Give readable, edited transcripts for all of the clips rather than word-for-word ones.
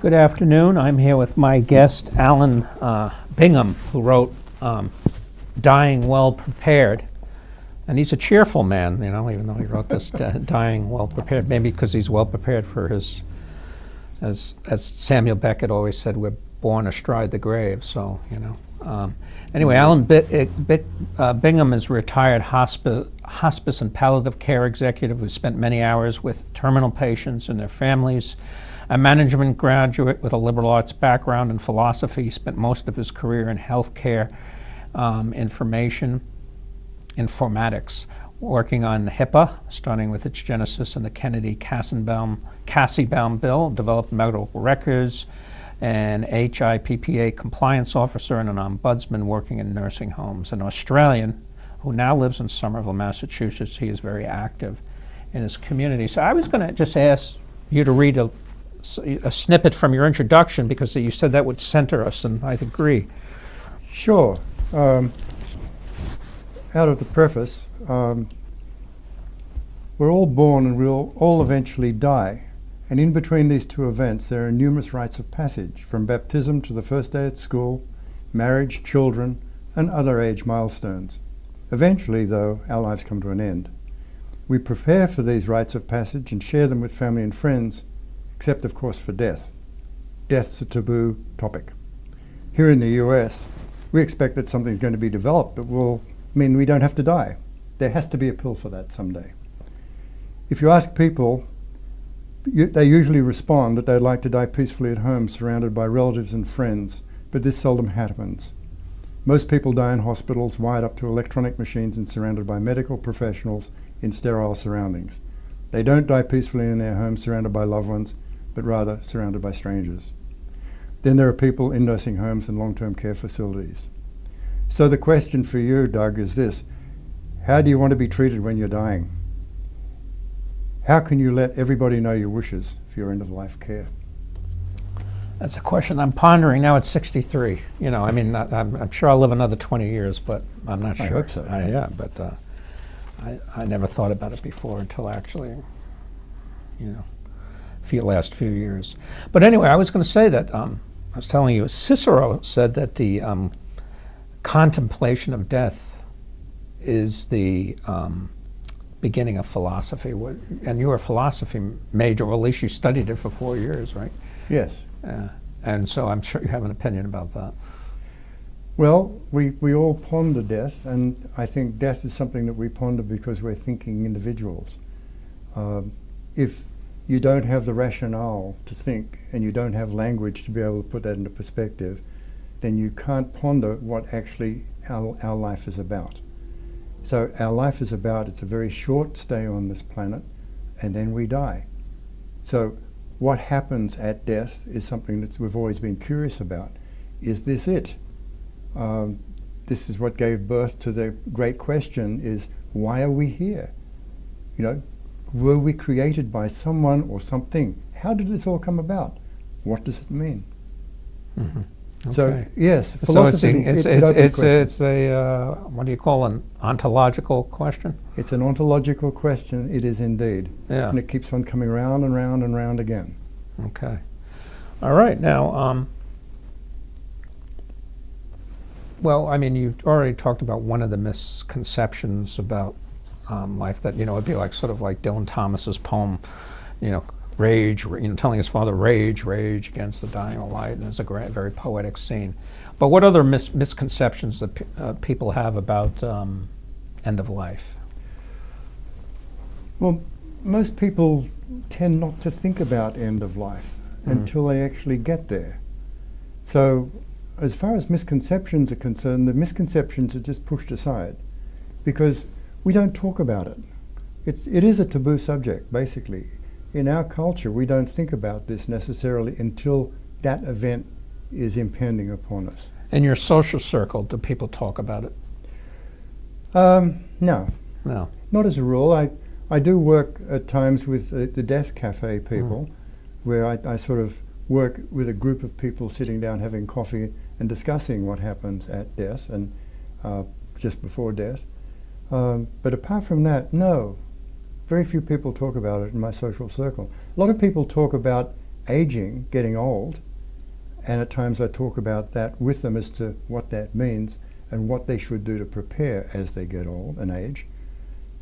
Good afternoon. I'm here with my guest, Alan Bingham, who wrote Dying Well Prepared. And he's a cheerful man, you know, even though he wrote this Dying Well Prepared, maybe because he's well prepared for his, as Samuel Beckett always said, we're born astride the grave, so, you know. Anyway, Alan Bingham is a retired hospice and palliative care executive who spent many hours with terminal patients and their families. A management graduate with a liberal arts background in philosophy, he spent most of his career in healthcare informatics, working on HIPAA, starting with its genesis in the Kennedy-Cassebaum bill, developed medical records, an HIPPA compliance officer, and an ombudsman working in nursing homes. An Australian who now lives in Somerville, Massachusetts. He is very active in his community. So I was going to just ask you to read a snippet from your introduction, because you said that would center us, and I agree. Sure. Out of the preface, we're all born and we'll all eventually die. And in between these two events, there are numerous rites of passage, from baptism to the first day at school, marriage, children, and other age milestones. Eventually, though, our lives come to an end. We prepare for these rites of passage and share them with family and friends, except, of course, for death. Death's a taboo topic. Here in the US, we expect that something's going to be developed that will mean we don't have to die. There has to be a pill for that someday. If you ask people, they usually respond that they'd like to die peacefully at home, surrounded by relatives and friends, but this seldom happens. Most people die in hospitals, wired up to electronic machines and surrounded by medical professionals in sterile surroundings. They don't die peacefully in their homes, surrounded by loved ones, but rather surrounded by strangers. Then there are people in nursing homes and long-term care facilities. So the question for you, Doug, is this: how do you want to be treated when you're dying? How can you let everybody know your wishes for your end-of-life care? That's a question I'm pondering now at 63. You know, I mean, I'm sure I'll live another 20 years, but I'm not sure. I hope so. Yeah, but I never thought about it before until actually, you know, last few years. But anyway, I was going to say that, I was telling you, Cicero said that the contemplation of death is the beginning of philosophy. And you were a philosophy major, or at least you studied it for 4 years, right? Yes. And so I'm sure you have an opinion about that. Well, we all ponder death, and I think death is something that we ponder because we're thinking individuals. If you don't have the rationale to think, and you don't have language to be able to put that into perspective, then you can't ponder what actually our life is about. So our life is about, it's a very short stay on this planet, and then we die. So what happens at death is something that we've always been curious about. Is this it? This is what gave birth to the great question, is why are we here? You know, were we created by someone or something? How did this all come about? What does it mean? Mm-hmm. Okay. So yes, philosophy. So it's a what do you call an ontological question? It's an ontological question. It is indeed. Yeah. And it keeps on coming round and round and round again. Okay. All right. Now, well, I mean, you've already talked about one of the misconceptions about life, that, you know, it'd be like sort of like Dylan Thomas's poem, you know, rage, you know, telling his father, rage, rage against the dying light, and it's a great, very poetic scene. But what other misconceptions that people have about end of life? Well, most people tend not to think about end of life until they actually get there. So as far as misconceptions are concerned, the misconceptions are just pushed aside because we don't talk about it. It is a taboo subject, basically. In our culture, we don't think about this necessarily until that event is impending upon us. In your social circle, do people talk about it? No. No. Not as a rule. I do work at times with the Death Cafe people, where I sort of work with a group of people sitting down having coffee and discussing what happens at death and just before death. But apart from that, no. Very few people talk about it in my social circle. A lot of people talk about aging, getting old, and at times I talk about that with them as to what that means and what they should do to prepare as they get old and age.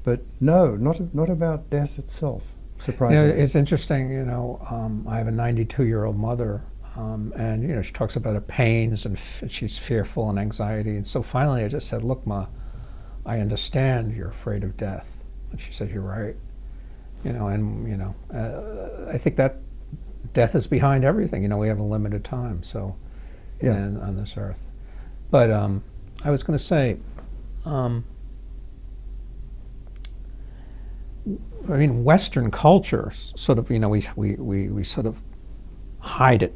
But no, not about death itself, surprisingly. It's interesting, I have a 92-year-old mother, and, she talks about her pains, and she's fearful and anxiety. And so finally I just said, look, Ma, I understand you're afraid of death. And she says, you're right. I think that death is behind everything. We have a limited time, so, Yeah. on this earth. But I was going to say, Western culture sort of, we sort of hide it.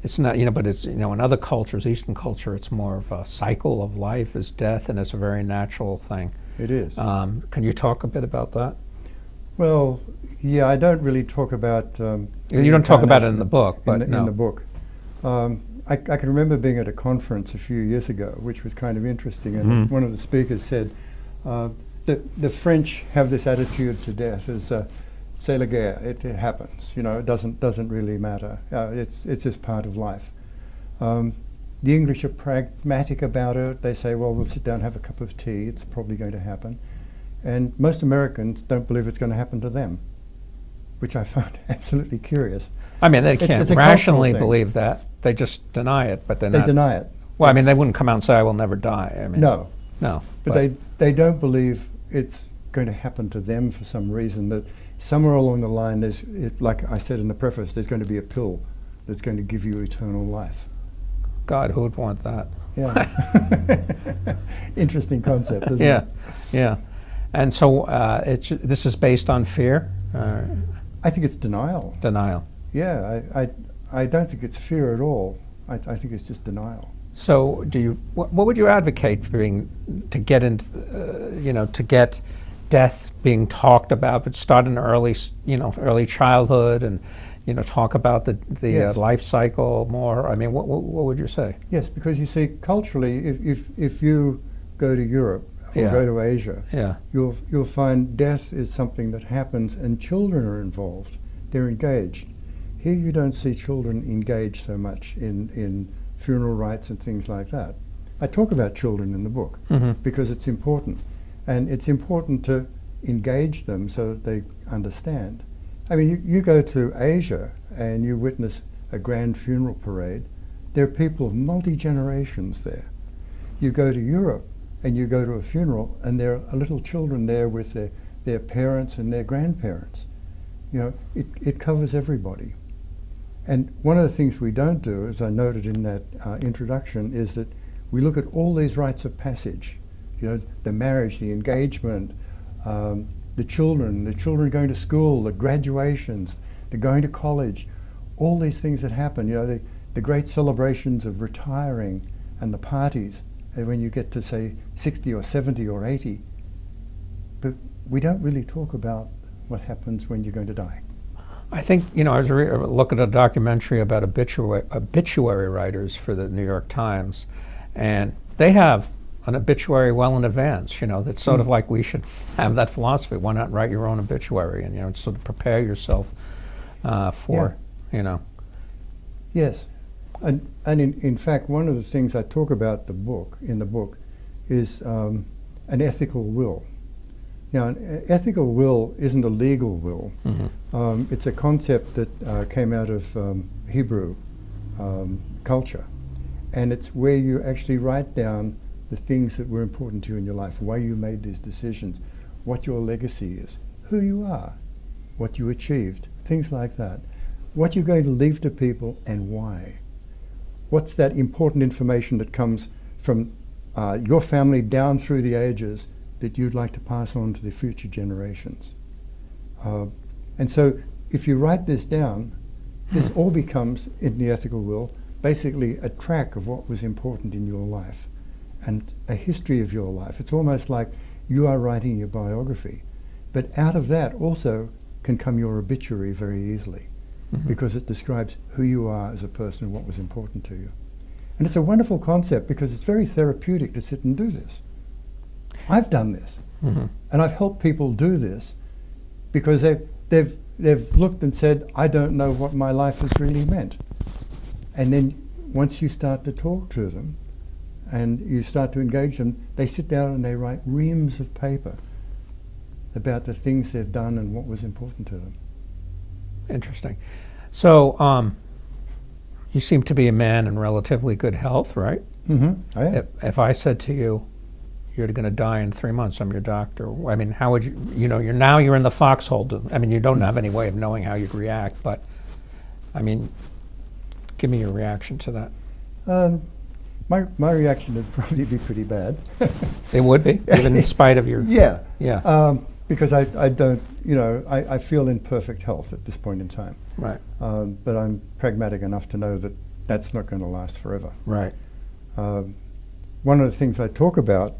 It's not, but it's, in other cultures, Eastern culture, it's more of a cycle of life is death, and it's a very natural thing. It is. Can you talk a bit about that? Well, yeah, I don't really talk about... you don't talk about it in the book, but in the book. I can remember being at a conference a few years ago, which was kind of interesting, and one of the speakers said, the French have this attitude to death as c'est la guerre, it happens, it doesn't really matter. It's just part of life. The English are pragmatic about it. They say, well, we'll sit down and have a cup of tea, it's probably going to happen. And most Americans don't believe it's going to happen to them, which I found absolutely curious. They can't rationally believe that. They just deny it, but they're not. They deny it. Well, they wouldn't come out and say, I will never die. No. No. But they don't believe it's going to happen to them for some reason, that somewhere along the line, like I said in the preface, there's going to be a pill that's going to give you eternal life. God, who would want that? Yeah. Interesting concept, isn't it? Yeah. And so this is based on fear? I think it's denial. Denial. Yeah, I don't think it's fear at all. I think it's just denial. So, what would you advocate for to get into, to get death being talked about, but start in early childhood, and talk about the Yes. life cycle more? What would you say? Yes, because you see, culturally, if you go to Europe or go to Asia, you'll find death is something that happens, and children are involved. They're engaged. Here you don't see children engaged so much in funeral rites and things like that. I talk about children in the book because it's important. And it's important to engage them so that they understand. You go to Asia and you witness a grand funeral parade. There are people of multi-generations there. You go to Europe and you go to a funeral and there are little children there with their parents and their grandparents. It covers everybody. And one of the things we don't do, as I noted in that introduction, is that we look at all these rites of passage. The marriage, the engagement, the children going to school, the graduations, the going to college, all these things that happen, the great celebrations of retiring and the parties, and when you get to, say, 60 or 70 or 80. But we don't really talk about what happens when you're going to die. I think, I was looking at a documentary about obituary writers for the New York Times, and they have an obituary well in advance, that's sort of like we should have that philosophy. Why not write your own obituary and, sort of prepare yourself for, Yes. And in fact, one of the things I talk about in the book is an ethical will. Now, an ethical will isn't a legal will. It's a concept that came out of Hebrew culture. And it's where you actually write down the things that were important to you in your life, why you made these decisions, what your legacy is, who you are, what you achieved, things like that. What you're going to leave to people and why. What's that important information that comes from your family down through the ages that you'd like to pass on to the future generations. And so if you write this down, this all becomes, in the ethical will, basically a track of what was important in your life and a history of your life. It's almost like you are writing your biography. But out of that also can come your obituary very easily because it describes who you are as a person and what was important to you. And it's a wonderful concept because it's very therapeutic to sit and do this. I've done this, and I've helped people do this because they've they've looked and said, I don't know what my life has really meant. And then once you start to talk to them and you start to engage them, they sit down and they write reams of paper about the things they've done and what was important to them. Interesting. So you seem to be a man in relatively good health, right? I am. If I said to you, you're going to die in 3 months, I'm your doctor, I mean, how would you, you're in the foxhole. I mean, you don't have any way of knowing how you'd react, but, I mean, give me your reaction to that. My reaction would probably be pretty bad. It would be, even in spite of your... Yeah. Yeah. Because I don't, I feel in perfect health at this point in time. Right. But I'm pragmatic enough to know that that's not going to last forever. Right. One of the things I talk about,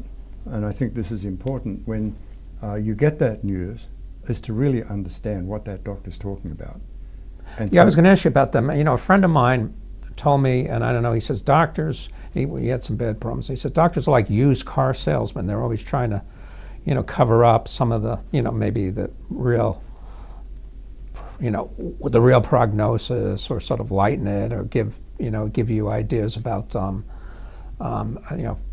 and I think this is important, when you get that news, is to really understand what that doctor's talking about. And yeah, I was going to ask you about them. A friend of mine told me, and I don't know, he says doctors, he had some bad problems. He said doctors are like used car salesmen. They're always trying to, cover up some of the, maybe the real, the real prognosis, or sort of lighten it, or give you ideas about,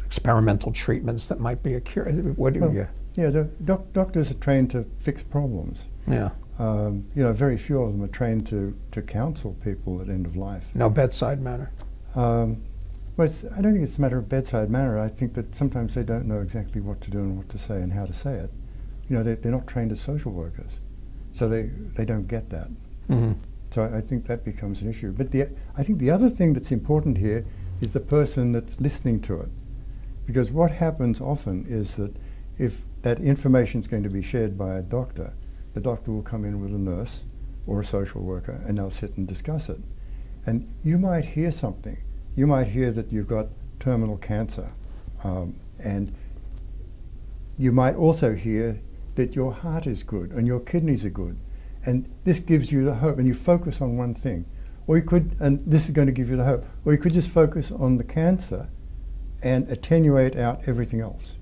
experimental treatments that might be a cure. What do you? Yeah, doctors are trained to fix problems. Yeah. Very few of them are trained to counsel people at end of life. No bedside manner. Well, I don't think it's a matter of bedside manner. I think that sometimes they don't know exactly what to do and what to say and how to say it. They're not trained as social workers, so they don't get that. Mm-hmm. So I think that becomes an issue. But I think the other thing that's important here is the person that's listening to it. Because what happens often is that if that information is going to be shared by a doctor, the doctor will come in with a nurse or a social worker and they'll sit and discuss it. And you might hear something. You might hear that you've got terminal cancer, and you might also hear that your heart is good and your kidneys are good. And this gives you the hope, and you focus on one thing. Or you could, and this is going to give you the hope, or you could just focus on the cancer and attenuate out everything else.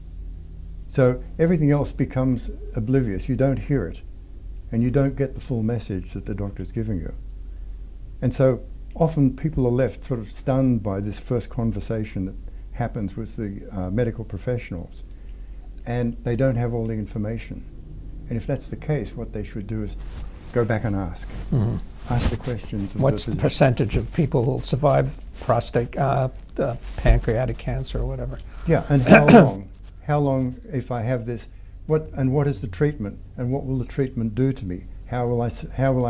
So everything else becomes oblivious. You don't hear it, and you don't get the full message that the doctor is giving you. And so often people are left sort of stunned by this first conversation that happens with the medical professionals, and they don't have all the information. And if that's the case, what they should do is go back and ask. Mm-hmm. Ask the questions. What's the percentage of people who will survive pancreatic cancer or whatever? Yeah, and how long? How long if I have this? What is the treatment? And what will the treatment do to me? How will I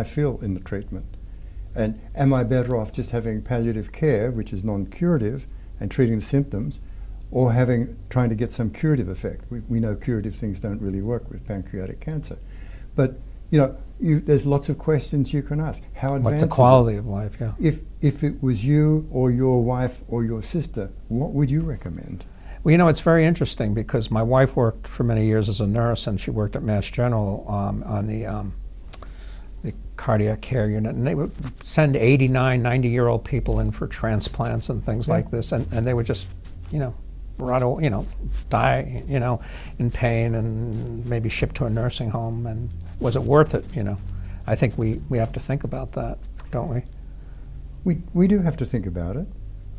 feel in the treatment? And am I better off just having palliative care, which is non-curative, and treating the symptoms, or trying to get some curative effect? We know curative things don't really work with pancreatic cancer. But there's lots of questions you can ask. How advanced What's the quality of life, yeah. If it was you or your wife or your sister, what would you recommend? Well, it's very interesting because my wife worked for many years as a nurse, and she worked at Mass General on the cardiac care unit, and they would send 89, 90-year-old people in for transplants and things like this, and they would just, die, in pain and maybe shipped to a nursing home. And was it worth it? I think we have to think about that, don't we? We do have to think about it.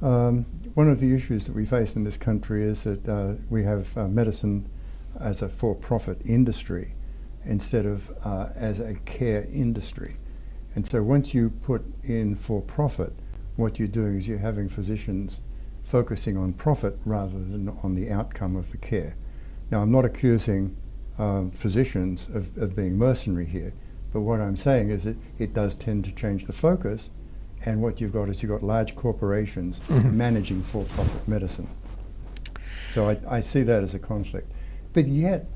One of the issues that we face in this country is that we have medicine as a for-profit industry instead of as a care industry. And so once you put in for-profit, what you're doing is you're having physicians focusing on profit rather than on the outcome of the care. Now, I'm not accusing physicians of being mercenary here, but what I'm saying is that it does tend to change the focus, and what you've got is large corporations managing for-profit medicine. So I see that as a conflict. But yet,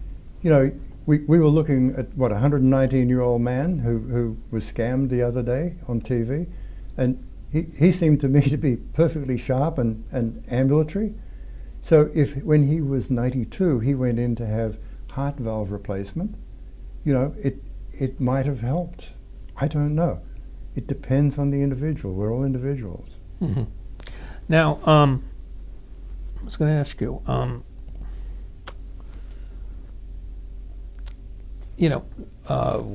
we were looking at, a 119-year-old man who was scammed the other day on TV, and he seemed to me to be perfectly sharp and ambulatory. So when he was 92, he went in to have heart valve replacement, it might have helped. I don't know. It depends on the individual. We're all individuals. Mm-hmm. Now, I was going to ask you,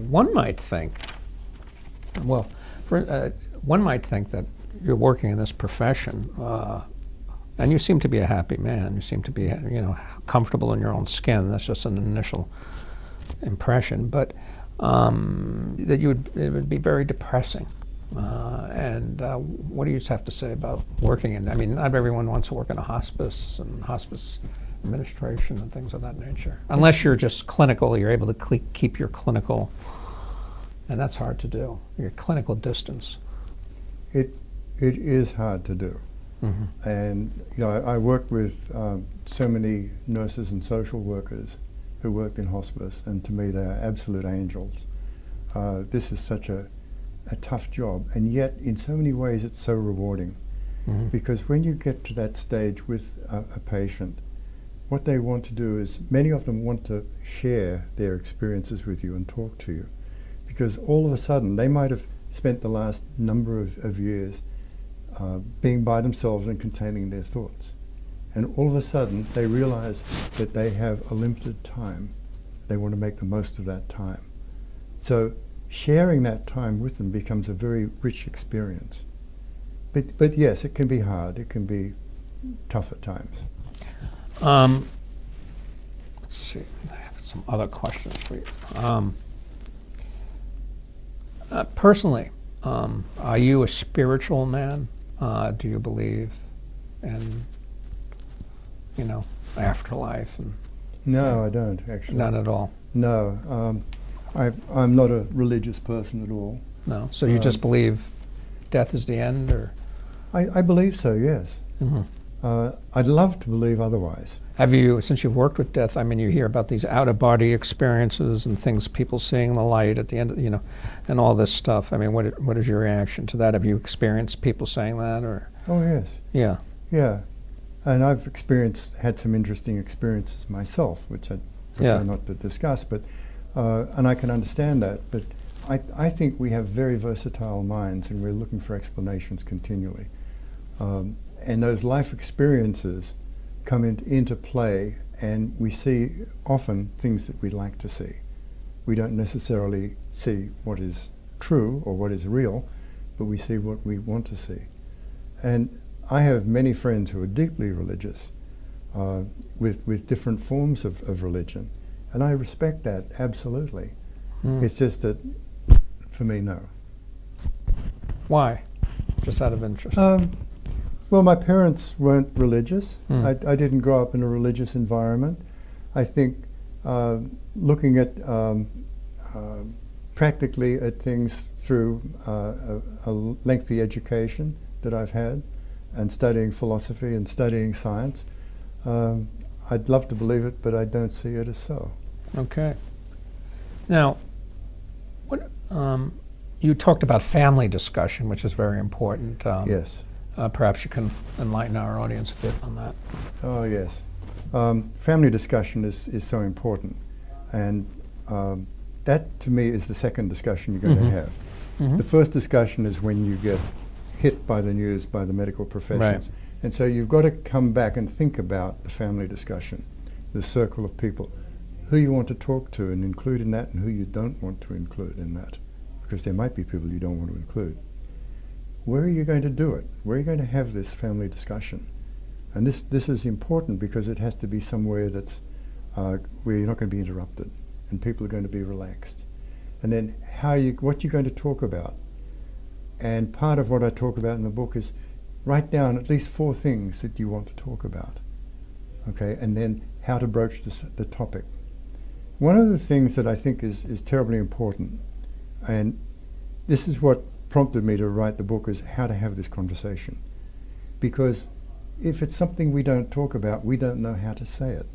one might think Well, one might think that you're working in this profession, and you seem to be a happy man. You seem to be, comfortable in your own skin. That's just an initial impression, but that it would be very depressing. And what do you have to say about working in? I mean, not everyone wants to work in a hospice and hospice administration and things of that nature, unless you're just clinical. You're able to keep your clinical, and that's hard to do. Your clinical distance. It is hard to do. Mm-hmm. And I work with so many nurses and social workers who worked in hospice, and to me they are absolute angels. This is such a tough job, and yet in so many ways it's so rewarding. Mm-hmm. Because when you get to that stage with a patient, what they want to do is, many of them want to share their experiences with you and talk to you, because all of a sudden they might have spent the last number of years being by themselves and containing their thoughts. And all of a sudden they realize that they have a limited time. They want to make the most of that time. So sharing that time with them becomes a very rich experience. But yes, it can be hard. It can be tough at times. Let's see, I have some other questions for you. Personally, are you a spiritual man? Do you believe in, afterlife? And No, I don't, actually. none at all? No. I'm not a religious person at all. No? So you just believe death is the end, or? I believe so, yes. Mm-hmm. I'd love to believe otherwise. Have you, since you've worked with death, I mean, you hear about these out-of-body experiences and things, people seeing the light at the end, and all this stuff. I mean, what is your reaction to that? Have you experienced people saying that, or? Oh, yes. Yeah. Yeah. And I've had some interesting experiences myself, which I'd prefer not to discuss, but, and I can understand that, but I think we have very versatile minds, and we're looking for explanations continually. And those life experiences come into play, and we see often things that we'd like to see. We don't necessarily see what is true or what is real, but we see what we want to see. And I have many friends who are deeply religious, with different forms of religion, and I respect that absolutely. It's just that, for me, no. Why? Just out of interest. Well, my parents weren't religious. I didn't grow up in a religious environment. I think looking at practically at things through a lengthy education that I've had, and studying philosophy and studying science, I'd love to believe it, but I don't see it as so. Okay. Now, what you talked about family discussion, which is very important. Yes. Perhaps you can enlighten our audience a bit on that. Oh, yes. Family discussion is so important, and that to me is the second discussion you're going to have. The first discussion is when you get hit by the news by the medical professions. Right. And so you've got to come back and think about the family discussion, the circle of people, who you want to talk to and include in that, and who you don't want to include in that, because there might be people you don't want to include. Where are you going to do it? Where are you going to have this family discussion? And this is important because it has to be somewhere that's where you're not going to be interrupted and people are going to be relaxed. And then what you're going to talk about. And part of what I talk about in the book is write down at least 4 things that you want to talk about. Okay, and then how to broach the topic. One of the things that I think is terribly important, and this is what prompted me to write the book, is how to have this conversation. Because if it's something we don't talk about, we don't know how to say it.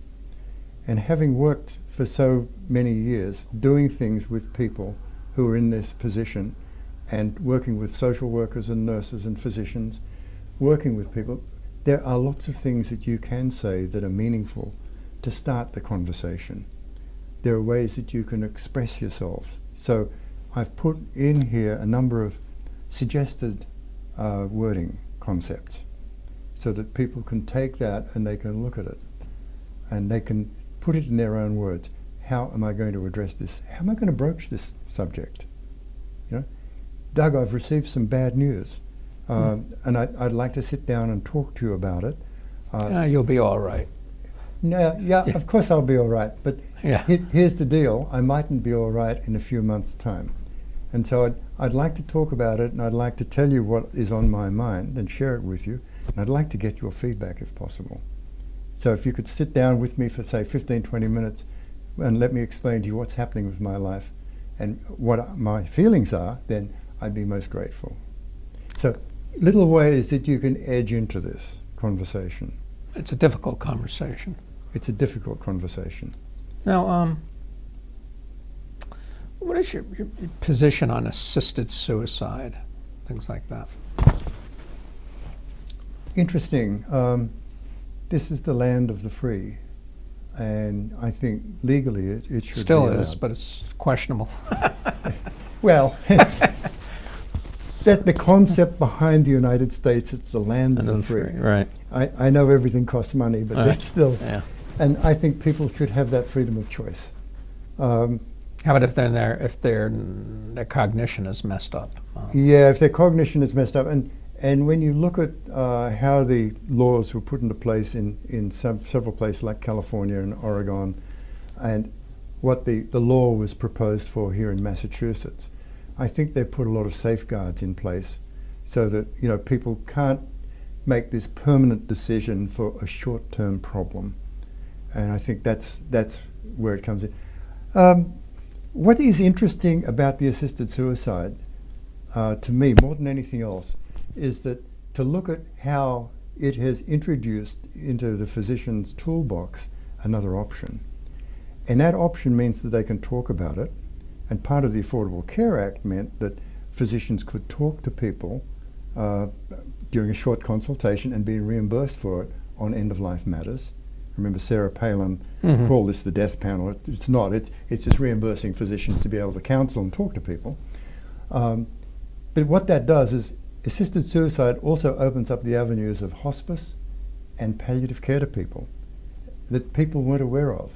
And having worked for so many years doing things with people who are in this position, and working with social workers and nurses and physicians, working with people, there are lots of things that you can say that are meaningful to start the conversation. There are ways that you can express yourselves. So I've put in here a number of suggested wording concepts so that people can take that and they can look at it and they can put it in their own words. How am I going to address this? How am I going to broach this subject? Doug, I've received some bad news, and I'd like to sit down and talk to you about it. You'll be all right. No, yeah, of course I'll be all right, but Yeah. here's the deal. I mightn't be all right in a few months' time. And so I'd like to talk about it, and I'd like to tell you what is on my mind and share it with you, and I'd like to get your feedback if possible. So if you could sit down with me for, say, 15, 20 minutes and let me explain to you what's happening with my life and what my feelings are, then I'd be most grateful. So little ways that you can edge into this conversation. It's a difficult conversation. It's a difficult conversation. Now, what is your position on assisted suicide, things like that? Interesting. This is the land of the free, and I think legally it should Still be is, allowed. but it's questionable. Well, that the concept behind the United States, it's the land of the free. Right. I know everything costs money, but that's still, Yeah. and I think people should have that freedom of choice. How about if their cognition is messed up? Yeah, if their cognition is messed up, and when you look at how the laws were put into place in several places like California and Oregon, and what the law was proposed for here in Massachusetts, I think they put a lot of safeguards in place so that people can't make this permanent decision for a short-term problem, and I think that's where it comes in. What is interesting about the assisted suicide, to me, more than anything else, is that to look at how it has introduced into the physician's toolbox another option. And that option means that they can talk about it. And part of the Affordable Care Act meant that physicians could talk to people during a short consultation and be reimbursed for it on end-of-life matters. Remember Sarah Palin called this the death panel. It's not. It's just reimbursing physicians to be able to counsel and talk to people. But what that does is assisted suicide also opens up the avenues of hospice and palliative care to people that people weren't aware of.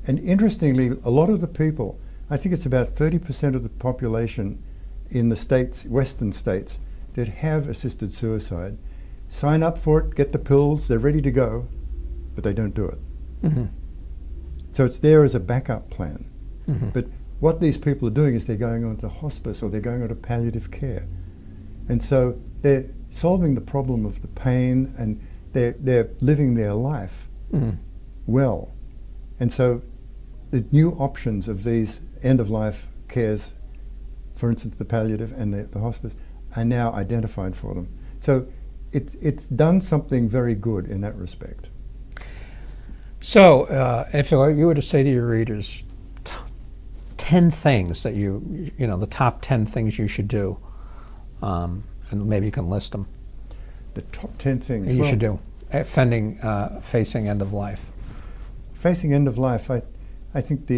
And interestingly, a lot of the people, I think it's about 30% of the population in the states, western states, that have assisted suicide, sign up for it, get the pills, they're ready to go, but they don't do it. Mm-hmm. So it's there as a backup plan. Mm-hmm. But what these people are doing is they're going on to hospice or they're going on to palliative care. And so they're solving the problem of the pain, and they're living their life well. And so the new options of these end-of-life cares, for instance the palliative and the hospice, are now identified for them. So it's done something very good in that respect. So, if you were to say to your readers 10 things that the top 10 things you should do, and maybe you can list them. The top 10 things You should do, facing end of life. Facing end of life, I think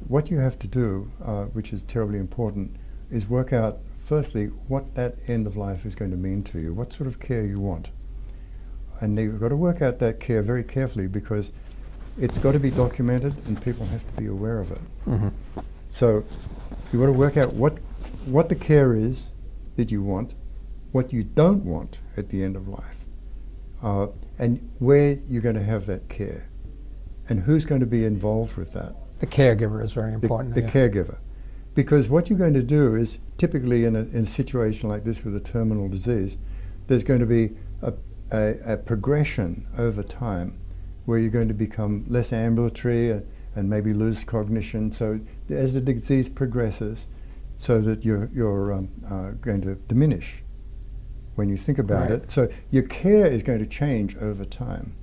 what you have to do, which is terribly important, is work out firstly what that end of life is going to mean to you, what sort of care you want. And you've got to work out that care very carefully, because it's got to be documented and people have to be aware of it. Mm-hmm. So you've got to work out what the care is that you want, what you don't want at the end of life, and where you're going to have that care, and who's going to be involved with that. The caregiver is very important. The caregiver. Because what you're going to do is, typically in a situation like this with a terminal disease, there's going to be a progression over time where you're going to become less ambulatory and maybe lose cognition. So as the disease progresses, so that you're going to diminish when you think about it. So your care is going to change over time,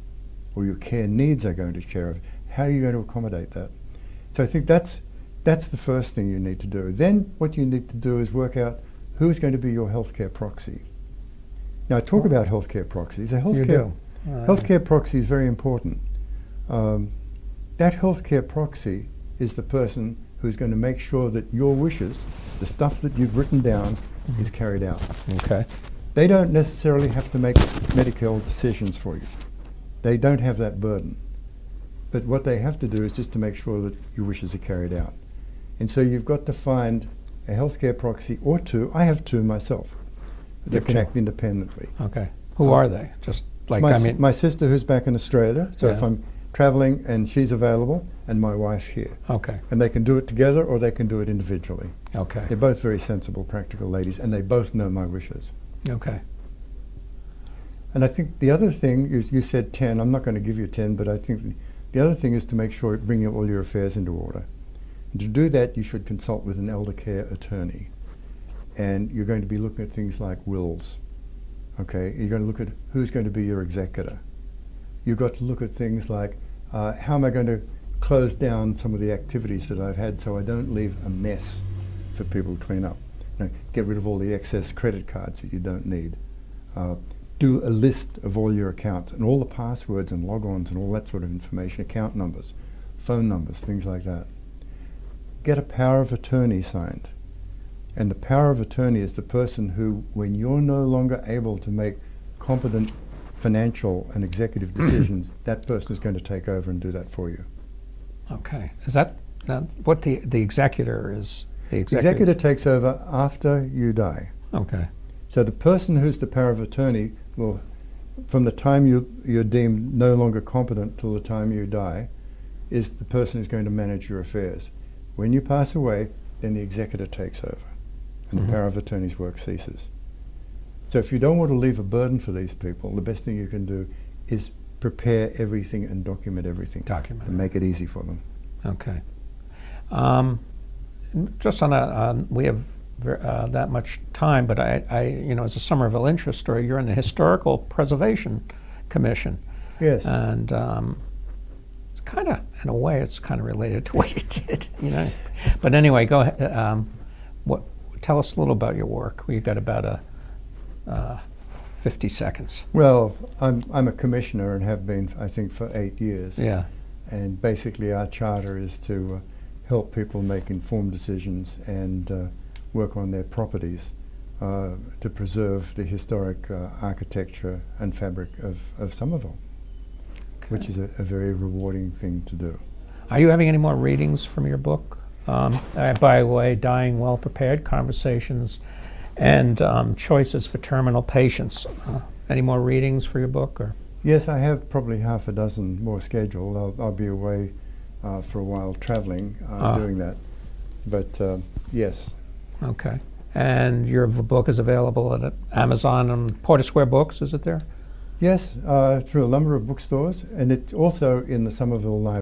or your care needs are going to change. How are you going to accommodate that? So I think that's the first thing you need to do. Then what you need to do is work out who's going to be your healthcare proxy. Now, I talk about healthcare proxies. Healthcare proxy is very important. That healthcare proxy is the person who's going to make sure that your wishes, the stuff that you've written down, is carried out. Okay. They don't necessarily have to make medical decisions for you. They don't have that burden. But what they have to do is just to make sure that your wishes are carried out. And so you've got to find a healthcare proxy or two. I have two myself that can act independently. Okay. Who are they? Just like, My sister who's back in Australia, so if Yeah. I'm traveling and she's available, and my wife here. Okay. And they can do it together or they can do it individually. Okay. They're both very sensible, practical ladies, and they both know my wishes. Okay. And I think the other thing is, you said 10, I'm not going to give you 10, but I think the other thing is to make sure you bring all your affairs into order. And to do that, you should consult with an elder care attorney. And you're going to be looking at things like wills. Okay, you're going to look at who's going to be your executor. You've got to look at things like, how am I going to close down some of the activities that I've had so I don't leave a mess for people to clean up. Get rid of all the excess credit cards that you don't need. Do a list of all your accounts and all the passwords and logons and all that sort of information, account numbers, phone numbers, things like that. Get a power of attorney signed. And the power of attorney is the person who, when you're no longer able to make competent financial and executive decisions, that person is going to take over and do that for you. Okay. Is that what the executor is? The Executor takes over after you die. Okay. So the person who's the power of attorney will, from the time you're deemed no longer competent till the time you die, is the person who's going to manage your affairs. When you pass away, then the executor takes over, and the power of attorney's work ceases. So if you don't want to leave a burden for these people, the best thing you can do is prepare everything and document everything. Document. And make it easy for them. Okay. Just on we have that much time, but as a Somerville interest story, you're in the Historical Preservation Commission. Yes. And it's kind of, in a way, it's kind of related to what you did, But anyway, go ahead. Tell us a little about your work. We've got about 50 seconds. Well, I'm a commissioner and have been, I think, for 8 years. Yeah. And basically our charter is to help people make informed decisions and work on their properties to preserve the historic architecture and fabric of Somerville, which is a very rewarding thing to do. Are you having any more readings from your book? By the way, Dying Well Prepared, Conversations and Choices for Terminal Patients. Any more readings for your book? Or? Yes, I have probably half a dozen more scheduled. I'll be away for a while traveling doing that. But yes. Okay. And your book is available at Amazon and Porter Square Books, is it there? Yes, through a number of bookstores, and it's also in the Somerville Library.